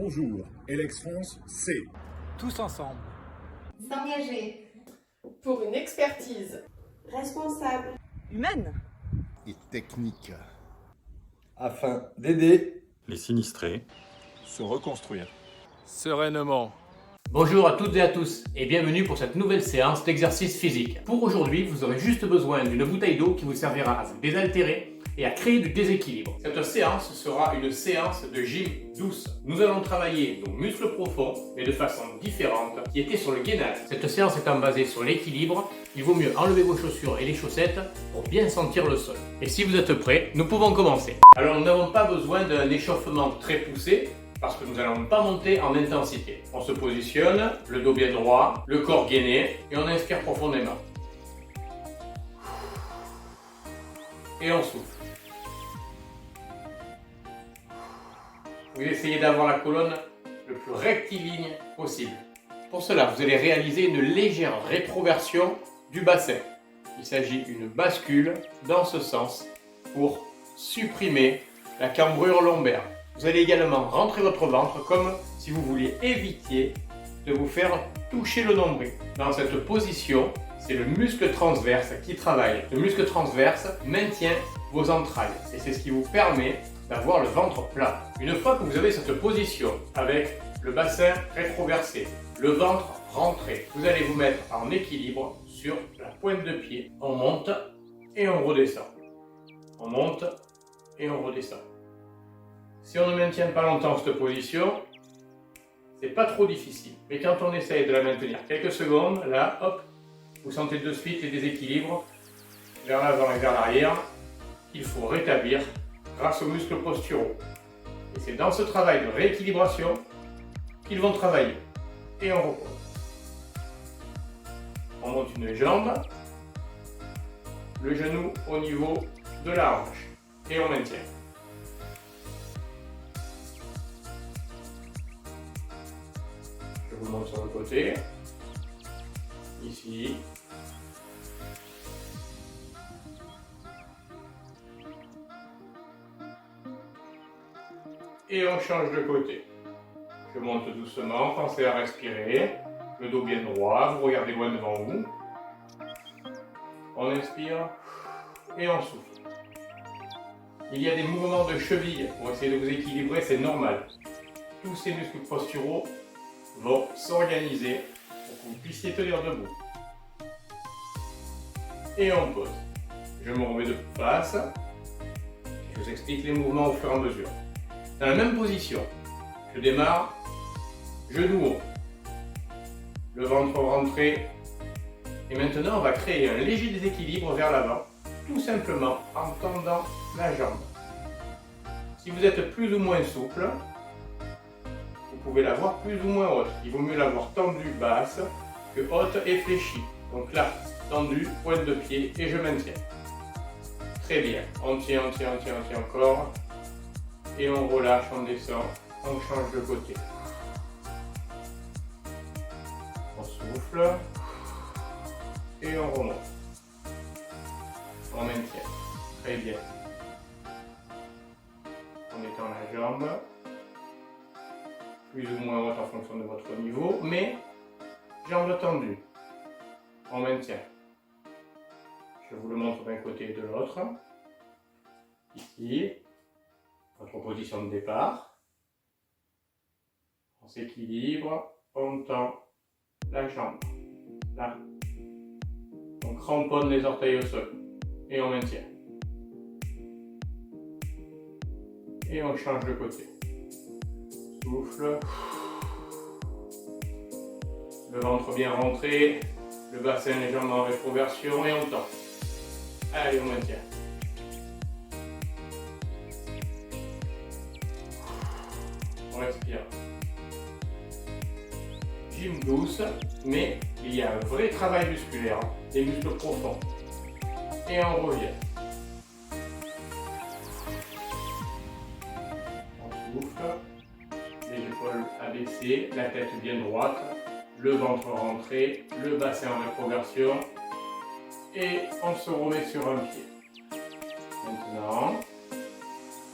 Bonjour, Elex France, c'est Tous ensemble. S'engager. Pour une expertise Responsable. Humaine. Et technique. Afin d'aider les sinistrés se reconstruire Sereinement. Bonjour à toutes et à tous et bienvenue pour cette nouvelle séance d'exercice physique. Pour aujourd'hui, vous aurez juste besoin d'une bouteille d'eau qui vous servira à vous désaltérer et à créer du déséquilibre. Cette séance sera une séance de gym douce. Nous allons travailler nos muscles profonds, mais de façon différente, qui était sur le gainage. Cette séance étant basée sur l'équilibre, il vaut mieux enlever vos chaussures et les chaussettes pour bien sentir le sol. Et si vous êtes prêts, nous pouvons commencer. Alors nous n'avons pas besoin d'un échauffement très poussé, parce que nous n'allons pas monter en intensité. On se positionne, le dos bien droit, le corps gainé, et on inspire profondément. Et on souffle. Vous essayez d'avoir la colonne le plus rectiligne possible. Pour cela, vous allez réaliser une légère rétroversion du bassin. Il s'agit d'une bascule dans ce sens pour supprimer la cambrure lombaire. Vous allez également rentrer votre ventre comme si vous vouliez éviter de vous faire toucher le nombril. Dans cette position, c'est le muscle transverse qui travaille. Le muscle transverse maintient vos entrailles et c'est ce qui vous permet d'avoir le ventre plat. Une fois que vous avez cette position avec le bassin rétroversé, le ventre rentré, vous allez vous mettre en équilibre sur la pointe de pied. On monte et on redescend. On monte et on redescend. Si on ne maintient pas longtemps cette position, c'est pas trop difficile. Mais quand on essaye de la maintenir quelques secondes, là, hop, vous sentez de suite les déséquilibres vers l'avant et vers l'arrière. Il faut rétablir grâce aux muscles posturaux. Et c'est dans ce travail de rééquilibration qu'ils vont travailler. Et on repose. On monte une jambe, le genou au niveau de la hanche. Et on maintient. Je vous montre sur le côté. Ici. Et on change de côté. Je monte doucement, pensez à respirer. Le dos bien droit, vous regardez loin devant vous. On inspire et on souffle. Il y a des mouvements de cheville pour essayer de vous équilibrer, c'est normal. Tous ces muscles posturaux vont s'organiser pour que vous puissiez tenir debout. Et on pose. Je me remets de face. Je vous explique les mouvements au fur et à mesure. Dans la même position, je démarre, genou haut, le ventre rentré, et maintenant on va créer un léger déséquilibre vers l'avant, tout simplement en tendant la jambe. Si vous êtes plus ou moins souple, vous pouvez l'avoir plus ou moins haute. Il vaut mieux l'avoir tendue basse que haute et fléchie. Donc là, tendue, pointe de pied, et je maintiens. Très bien, on tient encore. Et on relâche, on descend, on change de côté. On souffle. Et on remonte. On maintient. Très bien. On étend la jambe. Plus ou moins haute en fonction de votre niveau, mais jambes tendues. On maintient. Je vous le montre d'un côté et de l'autre. Ici. Votre position de départ. On s'équilibre, on tend la jambe. Là. On cramponne les orteils au sol. Et on maintient. Et on change de côté. Souffle. Le ventre bien rentré. Le bassin légèrement en rétroversion et on tend. Allez, on maintient. On respire. Gym douce, mais il y a un vrai travail musculaire, des muscles profonds. Et on revient. On souffle, les épaules abaissées, la tête bien droite, le ventre rentré, le bassin en rétroversion. Et on se remet sur un pied. Maintenant,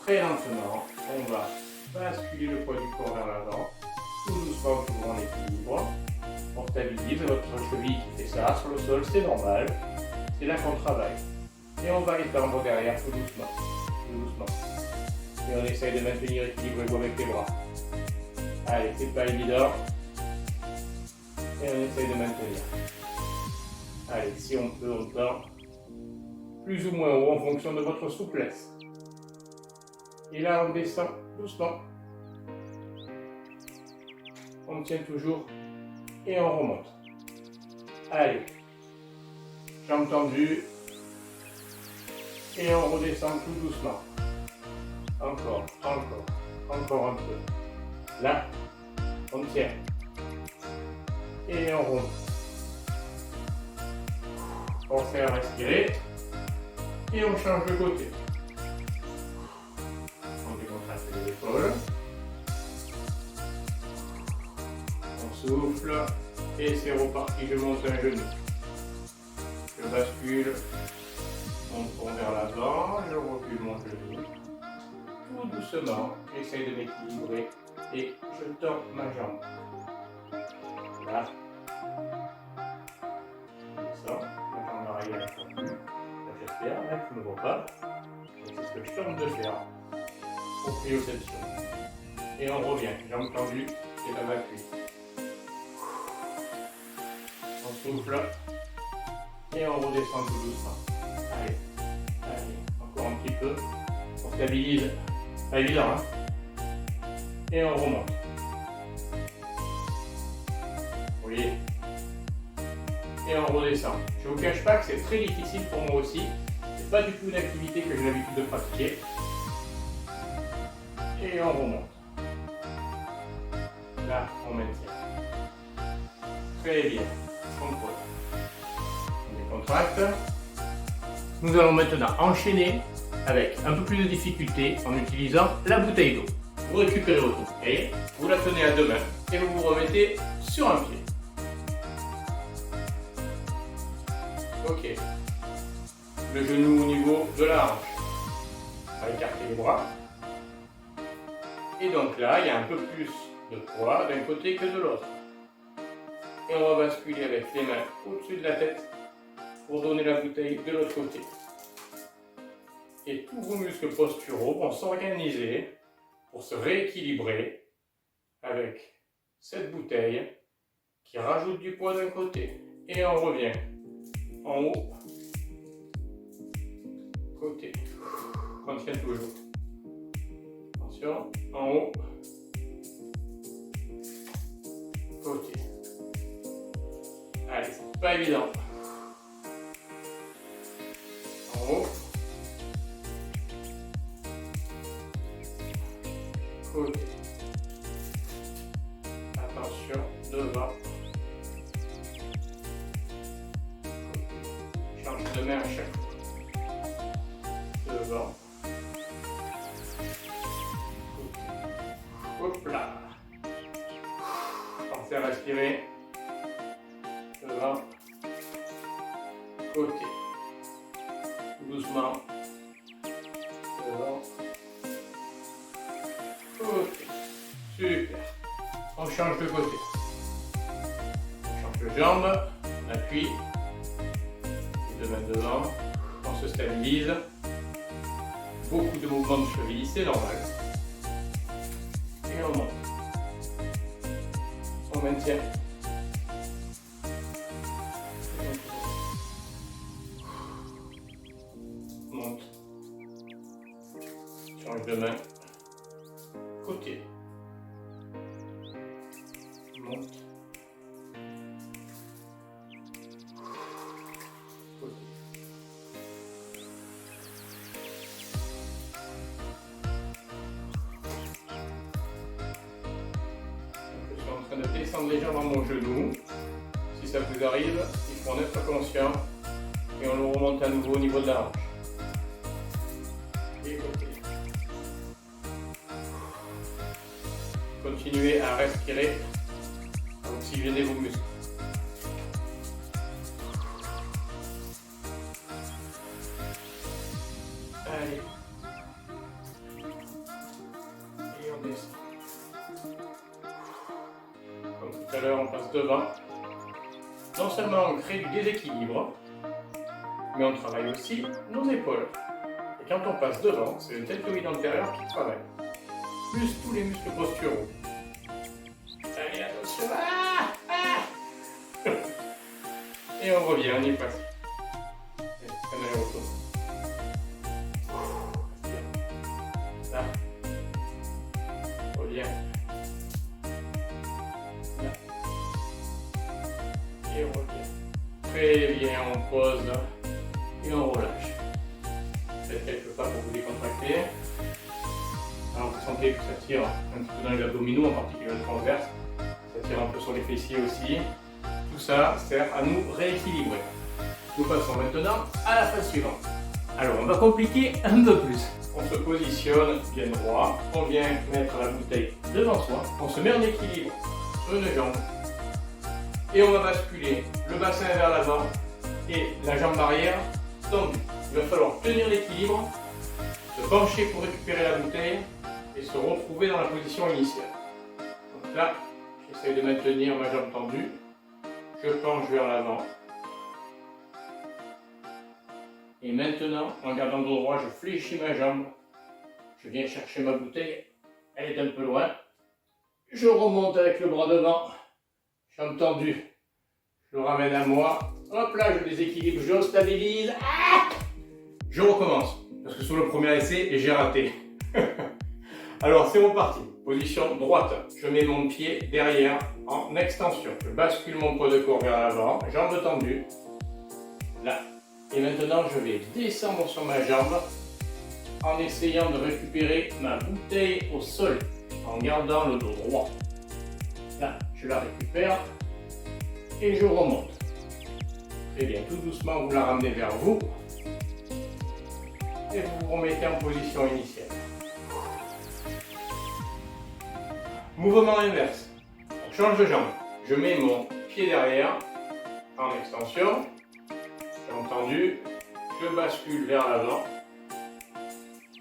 très lentement, on va basculez le poids du corps vers l'avant, tout doucement, toujours en équilibre. On stabilise votre cheville qui fait ça sur le sol, c'est normal. C'est là qu'on travaille. Et on va étendre derrière tout doucement. Tout doucement. Et on essaye de maintenir équilibrez-vous avec les bras. Allez, c'est pas évident. Et on essaye de maintenir. Allez, si on peut, on tend. Plus ou moins haut en fonction de votre souplesse. Et là, on descend doucement. On tient toujours et on remonte. Allez, jambes tendues. Et on redescend tout doucement. Encore, encore, encore un peu. Là, on tient. Et on remonte. Pensez à respirer. Et on change de côté. On décontracte les épaules. On souffle. Et c'est reparti, je monte un genou. Je bascule. On tourne vers l'avant, je recule mon genou. Tout doucement, j'essaie de m'équilibrer. Et je tords ma jambe. Là. Je descends. Ma jambe arrière est tendue. J'espère, là, tu ne me vois pas. C'est ce que je tente de faire. Pour plioception. Et on revient. Jambe tendue et la vacue. On souffle. Et on redescend tout doucement. Allez. Allez. Encore un petit peu. On stabilise. Pas évident, hein. Et on remonte. Oui. Et on redescend. Je ne vous cache pas que c'est très difficile pour moi aussi. C'est pas du tout une activité que j'ai l'habitude de pratiquer. Et on remonte. Là, on maintient. Très bien. Contrôle. On décontracte. Nous allons maintenant enchaîner avec un peu plus de difficulté en utilisant la bouteille d'eau. Vous récupérez votre bouteille, vous la tenez à deux mains et vous vous remettez sur un pied. Ok. Le genou au niveau de la hanche. On va écarter les bras. Et donc là, il y a un peu plus de poids d'un côté que de l'autre. Et on va basculer avec les mains au-dessus de la tête pour donner la bouteille de l'autre côté. Et tous vos muscles posturaux vont s'organiser pour se rééquilibrer avec cette bouteille qui rajoute du poids d'un côté. Et on revient en haut, côté. On tient toujours. Attention, en haut, côté. Allez, c'est pas évident. En haut, côté. Attention, devant. Côté. Change de main à chaque fois. Devant. Côté. Hop là. Pensez à respirer. Devant. Côté. Doucement. Devant. Côté. Super. On change de côté. On change de jambe. On appuie. Les deux mains devant. On se stabilise. Beaucoup de mouvements de cheville, c'est normal. Et on monte. On maintient. Monte. Change de main. Côté. Monte. Côté. Je suis en train de descendre légèrement mon genou. Si ça vous arrive, il faut en être conscient. Et on le remonte à nouveau au niveau de la hanche. Et côté. Continuez à respirer, à oxygéner vos muscles. Allez. Et on descend. l'heure, on passe devant. Non seulement on crée du déséquilibre, mais on travaille aussi nos épaules. Et quand on passe devant, c'est le deltoïde antérieur qui travaille. Plus tous les muscles posturaux. Allez, attention. Et on revient, on y passe. Un aller-retour. Là. Reviens. Là. Et on revient. Très bien, on pose et on relâche. Faites quelques pas pour vous décontracter. Alors vous sentez que ça tire un petit peu dans les abdominaux, en particulier le transverse. Ça tire un peu sur les fessiers aussi. Tout ça sert à nous rééquilibrer. Nous passons maintenant à la phase suivante. Alors on va compliquer un peu plus. On se positionne bien droit, on vient mettre la bouteille devant soi, on se met en équilibre sur une jambe et on va basculer le bassin vers l'avant et la jambe arrière tendue. Il va falloir tenir l'équilibre, se pencher pour récupérer la bouteille et se retrouver dans la position initiale. Donc là, j'essaie de maintenir ma jambe tendue, je penche vers l'avant. Et maintenant, en gardant le dos droit, je fléchis ma jambe. Je viens chercher ma bouteille. Elle est un peu loin. Je remonte avec le bras devant. Jambe tendue. Je le ramène à moi. Hop là, je déséquilibre, je stabilise. Je recommence. Parce que sur le premier essai, j'ai raté. Alors, c'est reparti. Position droite. Je mets mon pied derrière en extension. Je bascule mon poids de corps vers l'avant. Jambe tendue. Là. Et maintenant, je vais descendre sur ma jambe en essayant de récupérer ma bouteille au sol en gardant le dos droit. Là, je la récupère et je remonte. Très bien, tout doucement, vous la ramenez vers vous et vous vous remettez en position initiale. Mouvement inverse. On change de jambe. Je mets mon pied derrière en extension. Entendu, je bascule vers l'avant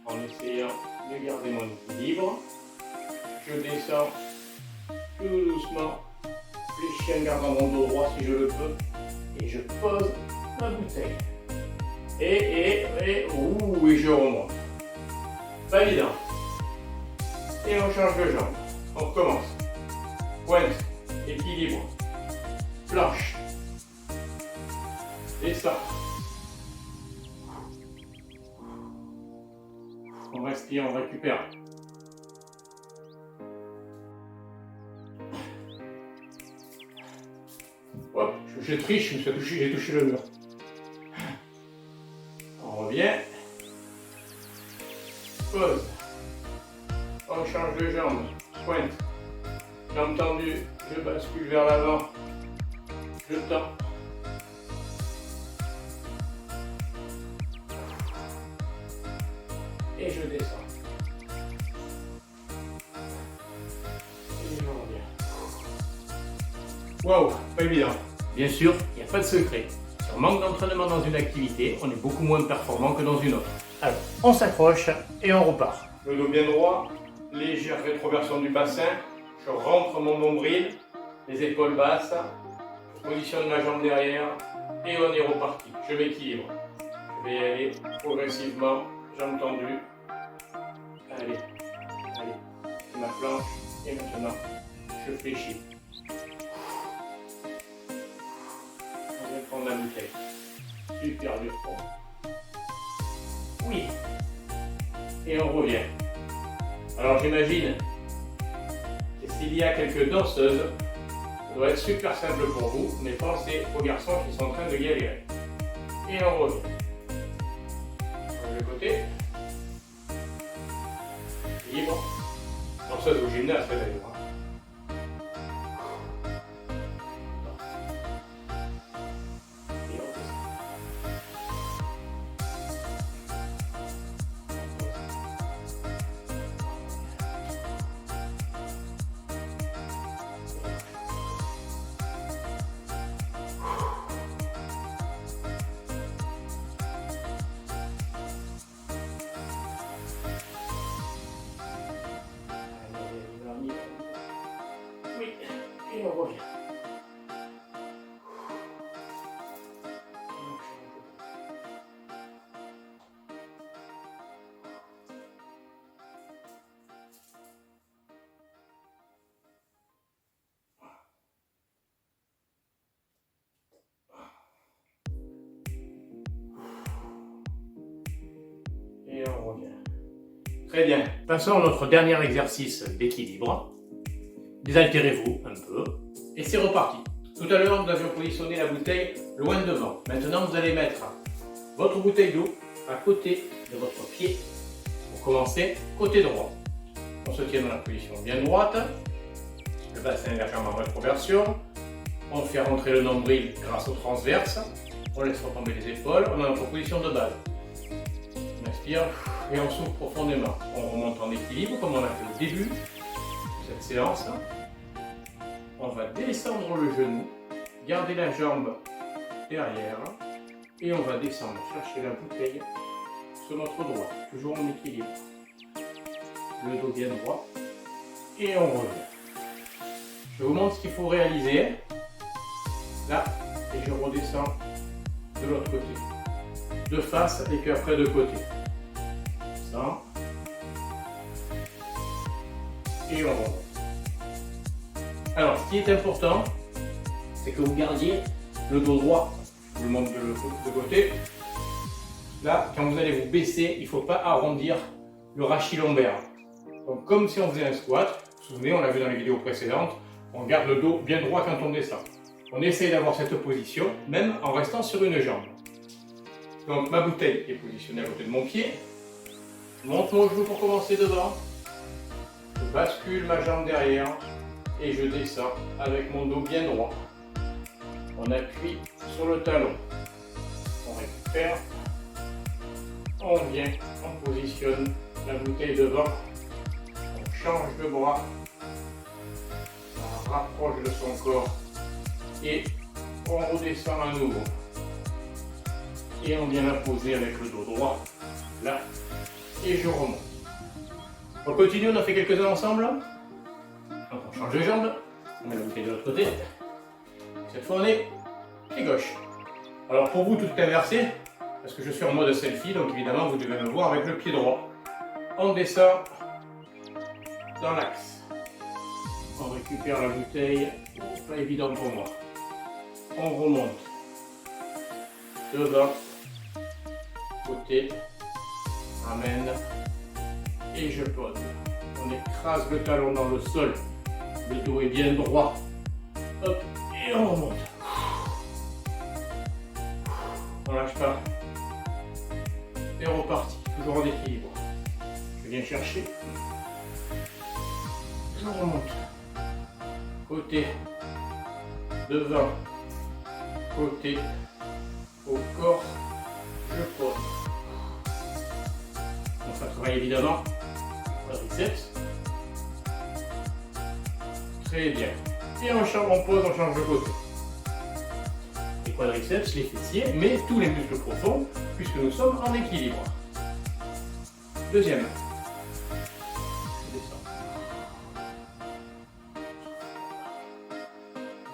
en essayant de garder mon équilibre. Je descends tout doucement, fléchi en gardant mon dos droit si je le peux, et je pose ma bouteille. Et je remonte. Pas évident. Et on change de jambe. On recommence. Pointe, équilibre, planche. Et ça. On respire, on récupère. Hop, je triche, j'ai touché le mur. On revient. Pause. On change de jambe. Pointe. Jambe tendue. Je bascule vers l'avant. Je tends. Et je descends. Et je reviens. Waouh, pas évident. Bien sûr, il n'y a pas de secret. Si on manque d'entraînement dans une activité, on est beaucoup moins performant que dans une autre. Alors, on s'accroche et on repart. Le dos bien droit, légère rétroversion du bassin. Je rentre mon nombril, les épaules basses. Je positionne ma jambe derrière et on est reparti. Je m'équilibre. Je vais y aller progressivement. Jambes tendues. Allez, c'est ma planche. Et maintenant, je fléchis. On vient prendre la bouteille. Super dur. Oui. Et on revient. Alors j'imagine que s'il y a quelques danseuses, ça doit être super simple pour vous, mais pensez aux garçons qui sont en train de galérer. Et on revient. De côté. Libre. Danseuse au gymnase, d'ailleurs. Et on descend. Et on revient. Très bien. Passons à notre dernier exercice d'équilibre. Désaltérez-vous un peu. Et c'est reparti. Tout à l'heure, nous avions positionné la bouteille loin devant. Maintenant, vous allez mettre votre bouteille d'eau à côté de votre pied. Pour commencer, côté droit. On se tient dans la position bien droite. Le bassin est légèrement en rétroversion. On fait rentrer le nombril grâce au transverse. On laisse retomber les épaules. On a notre position de base. On inspire et on souffle profondément. On remonte en équilibre comme on a fait au début de cette séance. On va descendre le genou, garder la jambe derrière et on va descendre chercher la bouteille sur notre droit, toujours en équilibre. Le dos bien droit et on revient. Je vous montre ce qu'il faut réaliser. Là, et je redescends de l'autre côté. De face et puis après de côté. Ça. Et on remonte. Alors, ce qui est important, c'est que vous gardiez le dos droit. Je vous le montre de côté. Là, quand vous allez vous baisser, il ne faut pas arrondir le rachis lombaire. Donc, comme si on faisait un squat, vous vous souvenez, on l'a vu dans les vidéos précédentes, on garde le dos bien droit quand on descend. On essaye d'avoir cette position, même en restant sur une jambe. Donc, ma bouteille est positionnée à côté de mon pied. Je monte mon genou pour commencer devant. Je bascule ma jambe derrière. Et je descends avec mon dos bien droit. On appuie sur le talon. On récupère. On vient, on positionne la bouteille devant. On change de bras. On rapproche de son corps. Et on redescend à nouveau. Et on vient la poser avec le dos droit. Là. Et je remonte. On continue, on a fait quelques-uns ensemble. Donc on change de jambe, on met la bouteille de l'autre côté. Cette fois on est pied gauche. Alors pour vous tout est inversé, parce que je suis en mode selfie, donc évidemment vous devez me voir avec le pied droit. On descend dans l'axe. On récupère la bouteille, pas évident pour moi. On remonte. Devant, côté, ramène, et je pose. On écrase le talon dans le sol. Le dos est bien droit. Hop, et on remonte. On lâche pas. Et on repartit, toujours en équilibre. Je viens chercher. Je remonte. Côté. Devant. Côté. Au corps. Je pose. Donc ça travaille évidemment. Quadriceps. Très bien. Et on pose, on change de côté. Les quadriceps, les fessiers, mais tous les muscles profonds, puisque nous sommes en équilibre. Deuxième. Je descends.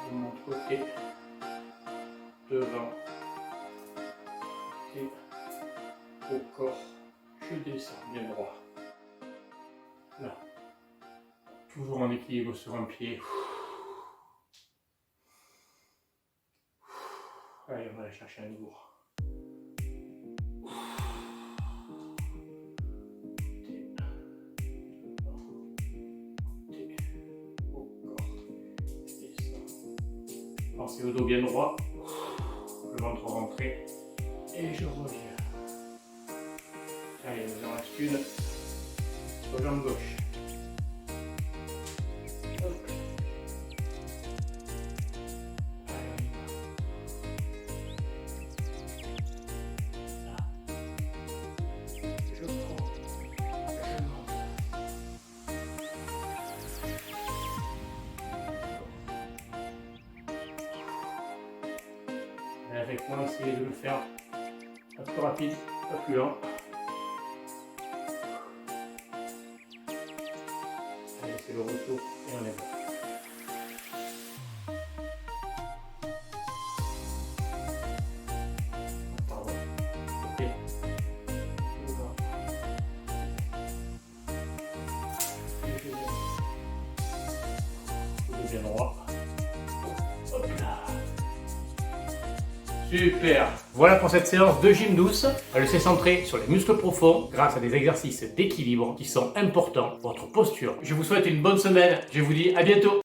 De mon côté. Devant. Et au corps. Je descends bien droit. Là. Toujours en équilibre sur un pied. Allez, on va aller chercher un nouveau. Pensez au dos bien droit. Le ventre rentré. Et je reviens. Allez, il nous en reste une. Sur jambe gauche. Avec moi, essayez de le faire un peu rapide, pas plus lent. Allez, c'est le retour et on est bon. Pardon. Ok. Bien droit. Hop là. Super. Voilà pour cette séance de gym douce. Elle s'est centrée sur les muscles profonds grâce à des exercices d'équilibre qui sont importants pour votre posture. Je vous souhaite une bonne semaine. Je vous dis à bientôt.